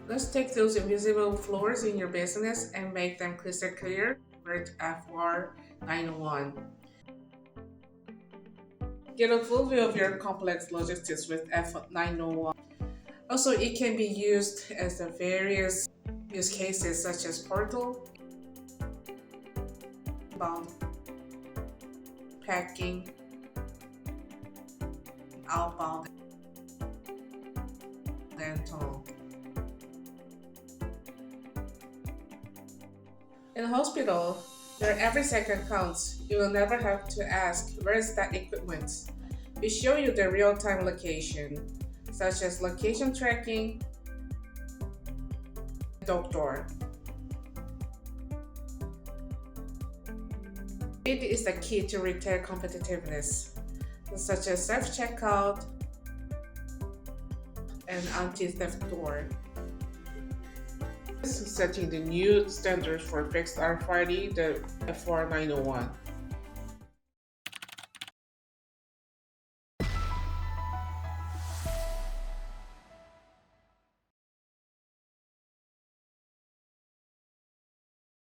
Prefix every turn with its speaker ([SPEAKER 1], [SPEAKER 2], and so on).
[SPEAKER 1] Let's take those invisible floors in your business and make them crystal clear with FR901. Get a full view of your complex logistics with F901. Also, it can be used as the various use cases such as portal, bound packing, outbound, and tunnel. In a hospital, where every second counts, you will never have to ask, where is that equipment? We show you the real-time location, such as location tracking, doctor. Speed is the key to retail competitiveness, such as self-checkout and anti-theft door. This is setting the new standard for fixed RFID, the FR901.